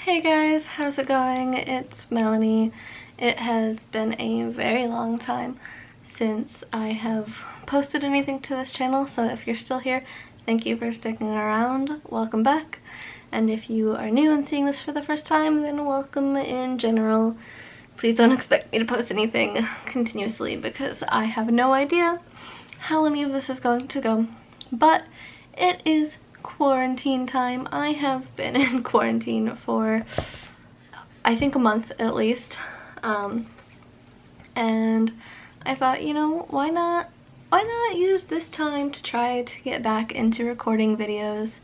Hey guys, how's it going? It's Melanie. It has been a very long time since I have posted anything to this channel, so if you're still here, thank you for sticking around. Welcome back. And if you are new and seeing this for the first time, then welcome in general. Please don't expect me to post anything continuously because I have no idea how any of this is going to go. But it is quarantine time. I have been in quarantine for I think a month at least, and I thought, you know, why not use this time to try to get back into recording videos.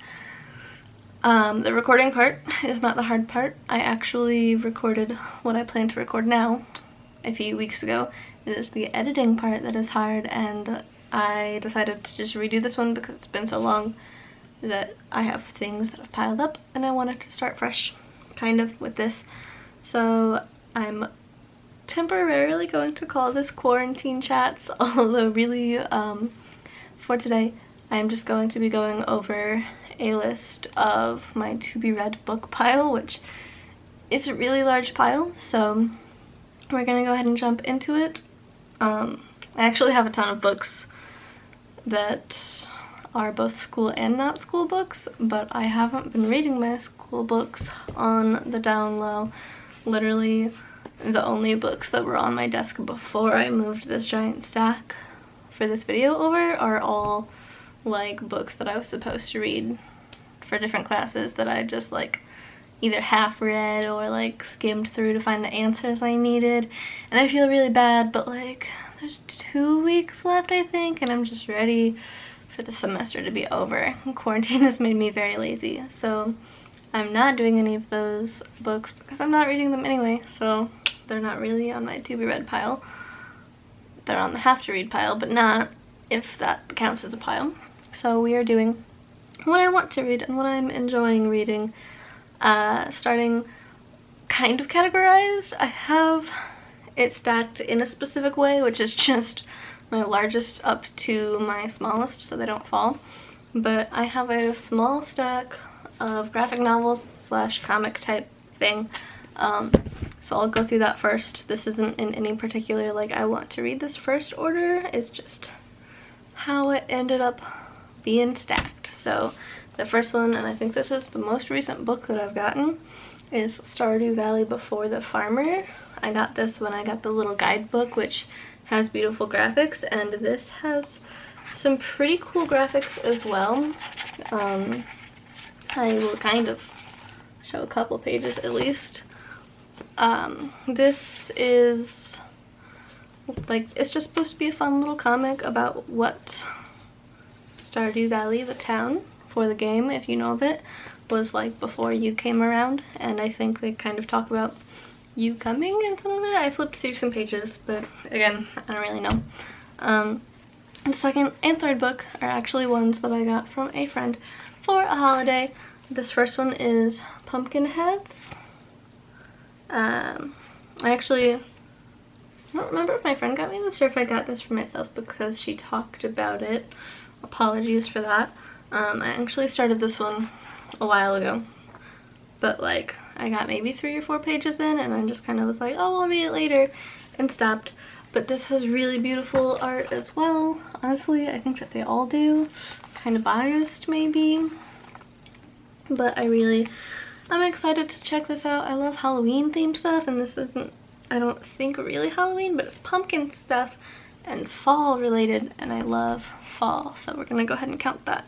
The recording part is not the hard part. I actually recorded what I plan to record now a few weeks ago. It is the editing part that is hard, and I decided to just redo this one because it's been so long that I have things that have piled up and I wanted to start fresh kind of with this. So I'm temporarily going to call this quarantine chats, although really for today I'm just going to be going over a list of my to be read book pile, which is a really large pile, so we're gonna go ahead and jump into it. I actually have a ton of books that are both school and not school books, but I haven't been reading my school books on the down low. Literally the only books that were on my desk before I moved this giant stack for this video over are all like books that I was supposed to read for different classes that I just like either half read or like skimmed through to find the answers I needed. And I feel really bad, but like there's 2 weeks left I think, and I'm just ready for the semester to be over. Quarantine has made me very lazy, so I'm not doing any of those books because I'm not reading them anyway, so they're not really on my to be read pile. They're on the have to read pile, but not if that counts as a pile. So we are doing what I want to read and what I'm enjoying reading, starting kind of categorized. I have it stacked in a specific way, which is just my largest up to my smallest so they don't fall. But I have a small stack of graphic novels slash comic type thing. So I'll go through that first. This isn't in any particular like I want to read this first order. It's just how it ended up being stacked. So the first one, and I think this is the most recent book that I've gotten, is Stardew Valley Before the Farmer. I got this when I got the little guidebook, which has beautiful graphics, and this has some pretty cool graphics as well. I will kind of show a couple pages at least. This is like, it's just supposed to be a fun little comic about what Stardew Valley, the town for the game, if you know of it, was like before you came around, and I think they kind of talk about you coming and some of it. I flipped through some pages, but again, I don't really know. The second and third book are actually ones that I got from a friend for a holiday. This first one is Pumpkinheads. I don't remember if my friend got me this or if I got this for myself because she talked about it. Apologies for that. I actually started this one a while ago, but like I got maybe 3 or 4 pages in and I just kind of was like, oh, I'll read it later, and stopped. But this has really beautiful art as well. Honestly, I think that they all do. Kind of biased maybe, but I'm excited to check this out. I love Halloween themed stuff, and this isn't, I don't think, really Halloween, but it's pumpkin stuff and fall related, and I love fall, so we're gonna go ahead and count that.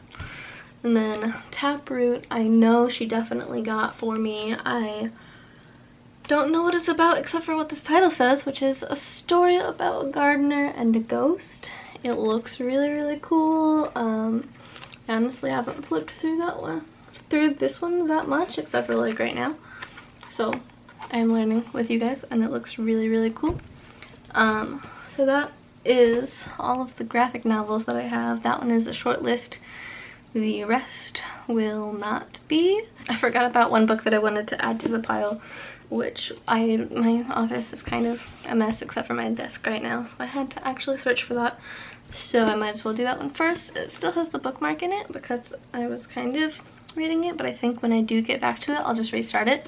And then Taproot, I know she definitely got for me. I don't know what it's about except for what this title says, which is a story about a gardener and a ghost. It looks really, really cool. I honestly haven't flipped through this one that much, except for like right now. So I'm learning with you guys, and it looks really, really cool. So that is all of the graphic novels that I have. That one is a short list. The rest will not be. I forgot about one book that I wanted to add to the pile, which my office is kind of a mess except for my desk right now, so I had to actually search for that. So I might as well do that one first. It still has the bookmark in it because I was kind of reading it, but I think when I do get back to it, I'll just restart it.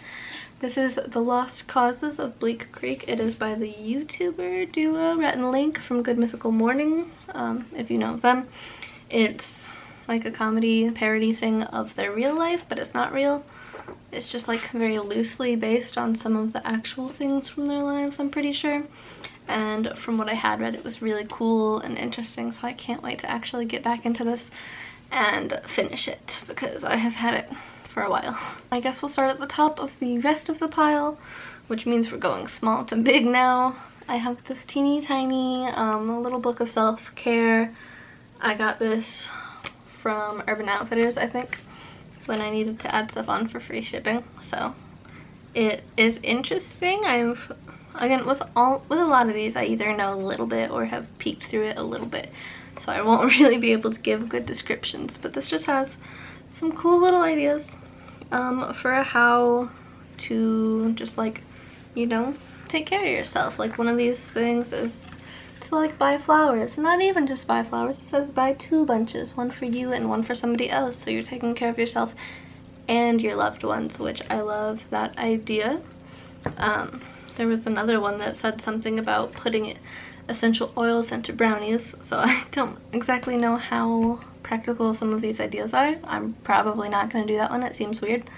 This is The Lost Causes of Bleak Creek. It is by the YouTuber duo Rhett and Link from Good Mythical Morning, if you know them. It's like a comedy parody thing of their real life, but it's not real. It's just like very loosely based on some of the actual things from their lives, I'm pretty sure. And from what I had read, it was really cool and interesting, so I can't wait to actually get back into this and finish it, because I have had it for a while. I guess we'll start at the top of the rest of the pile, which means we're going small to big now. I have this teeny tiny little book of self-care. I got this from Urban Outfitters, I think, when I needed to add stuff on for free shipping. So it is interesting. Again, with a lot of these, I either know a little bit or have peeked through it a little bit, so I won't really be able to give good descriptions, but this just has some cool little ideas for how to just, like, you know, take care of yourself. Like, one of these things is to, like, buy flowers. Not even just buy flowers, it says buy 2 bunches, one for you and one for somebody else, so you're taking care of yourself and your loved ones, which I love that idea. There was another one that said something about putting essential oils into brownies, so I don't exactly know how practical some of these ideas are. I'm probably not going to do that one. It seems weird.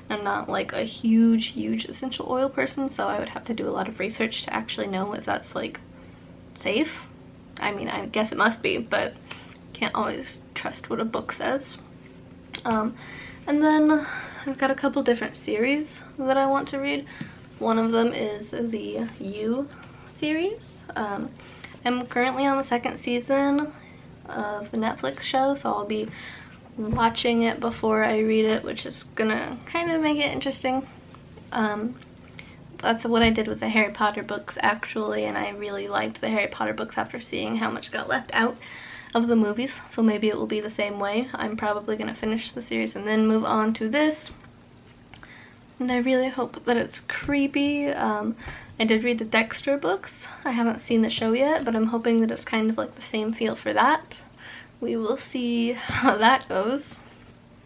I'm not like a huge essential oil person, so I would have to do a lot of research to actually know if that's like safe. I mean, I guess it must be, but can't always trust what a book says. And then I've got a couple different series that I want to read. One of them is the You series. I'm currently on the 2nd season of the Netflix show, so I'll be watching it before I read it, which is gonna kind of make it interesting. That's what I did with the Harry Potter books, actually, and I really liked the Harry Potter books after seeing how much got left out of the movies, so maybe it will be the same way. I'm probably gonna finish the series and then move on to this, and I really hope that it's creepy. I did read the Dexter books. I haven't seen the show yet, but I'm hoping that it's kind of like the same feel for that. We will see how that goes.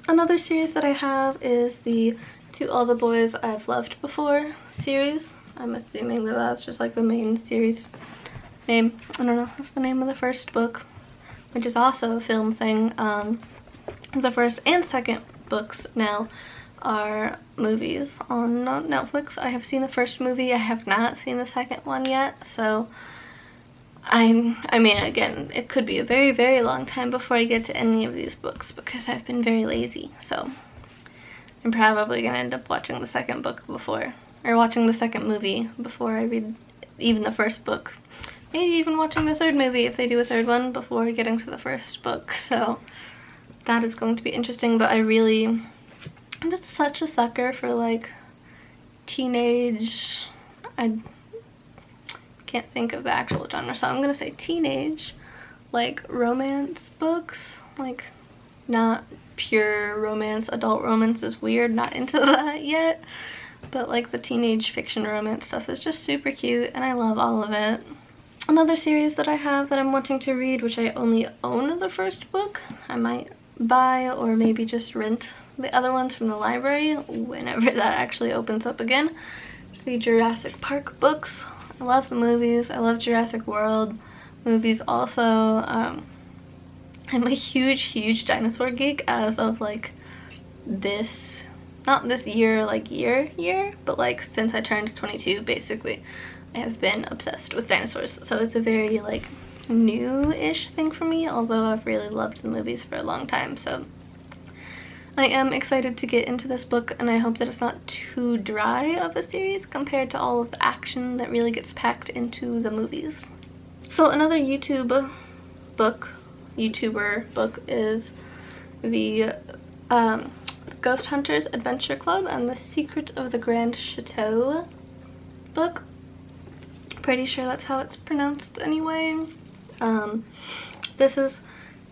Another series that I have is the To All the Boys I've Loved Before series. I'm assuming that that's just like the main series name. I don't know, that's the name of the first book, which is also a film thing. The first and second books now are movies on Netflix. I have seen the first movie. I have not seen the second one yet, so I mean, again, it could be a very long time before I get to any of these books because I've been very lazy, so I'm probably gonna end up watching the second book before, or watching the second movie before I read even the first book. Maybe even watching the third movie if they do a third one before getting to the first book, so that is going to be interesting. But I'm just such a sucker for like teenage, I can't think of the actual genre, so I'm gonna say teenage, like romance books, like not pure romance. Adult romance is weird, not into that yet, but like the teenage fiction romance stuff is just super cute and I love all of it. Another series that I have that I'm wanting to read, which I only own the first book, I might buy or maybe just rent the other ones from the library whenever that actually opens up again. It's the Jurassic Park books. I love the movies. I love Jurassic World movies also. I'm a huge dinosaur geek as of like this, not this year, like year, but like since I turned 22 basically. I have been obsessed with dinosaurs, so it's a very like new-ish thing for me, although I've really loved the movies for a long time, so I am excited to get into this book, and I hope that it's not too dry of a series compared to all of the action that really gets packed into the movies. So another YouTuber book is the Ghost Hunters Adventure Club and the Secret of the Grand Chateau book. Pretty sure that's how it's pronounced anyway. This is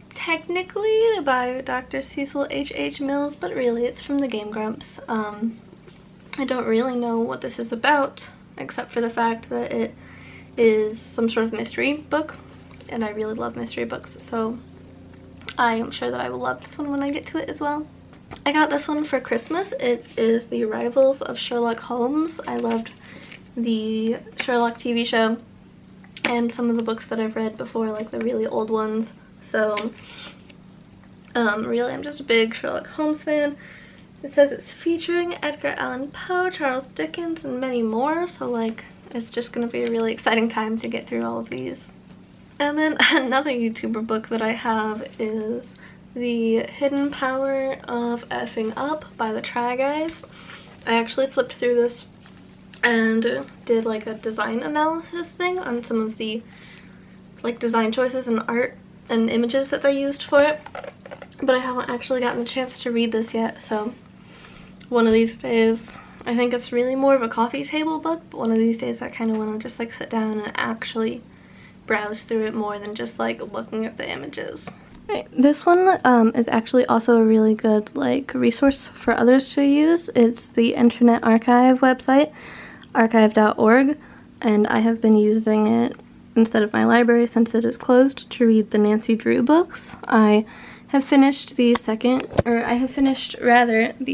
technically by Dr. Cecil H.H. Mills, but really it's from the Game Grumps. I don't really know what this is about, except for the fact that it is some sort of mystery book, and I really love mystery books, so I am sure that I will love this one when I get to it as well. I got this one for Christmas. It is The Rivals of Sherlock Holmes. I loved the Sherlock TV show and some of the books that I've read before, like the really old ones. So really, I'm just a big Sherlock Holmes fan. It says it's featuring Edgar Allan Poe, Charles Dickens, and many more, so like it's just gonna be a really exciting time to get through all of these. And then another YouTuber book that I have is The Hidden Power of Effing Up by the Try Guys. I actually flipped through this and did like a design analysis thing on some of the like design choices and art and images that they used for it, but I haven't actually gotten a chance to read this yet, so one of these days. I think it's really more of a coffee table book, but one of these days I kind of want to just like sit down and actually browse through it more than just like looking at the images. Right, this one is actually also a really good like resource for others to use. It's the Internet Archive website, archive.org, and I have been using it instead of my library since it is closed to read the Nancy Drew books. I have finished the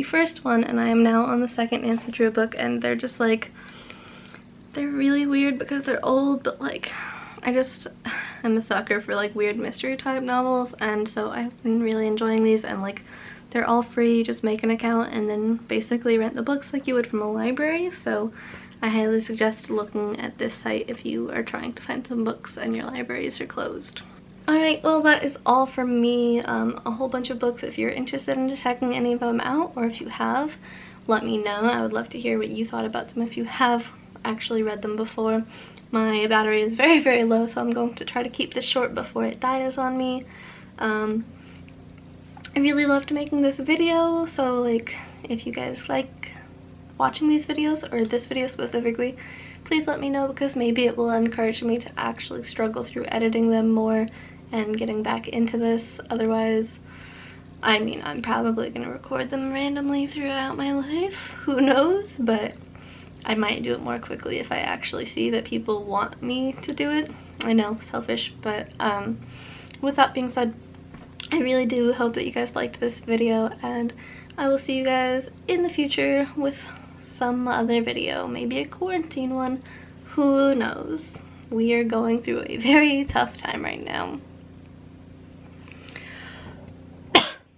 first one, and I am now on the second Nancy Drew book, and they're just like, they're really weird because they're old, but like I'm a sucker for like weird mystery type novels, and so I've been really enjoying these, and like they're all free. You just make an account and then basically rent the books like you would from a library, so I highly suggest looking at this site if you are trying to find some books and your libraries are closed. Alright, well that is all from me. A whole bunch of books. If you're interested in checking any of them out, or if you have, let me know. I would love to hear what you thought about them if you have actually read them before. My battery is very, very low, so I'm going to try to keep this short before it dies on me. I really loved making this video, so like if you guys like watching these videos, or this video specifically, please let me know, because maybe it will encourage me to actually struggle through editing them more and getting back into this. Otherwise, I mean, I'm probably gonna record them randomly throughout my life, who knows, but I might do it more quickly if I actually see that people want me to do it. I know, selfish, but with that being said, I really do hope that you guys liked this video, and I will see you guys in the future with some other video, maybe a quarantine one, who knows. We are going through a very tough time right now.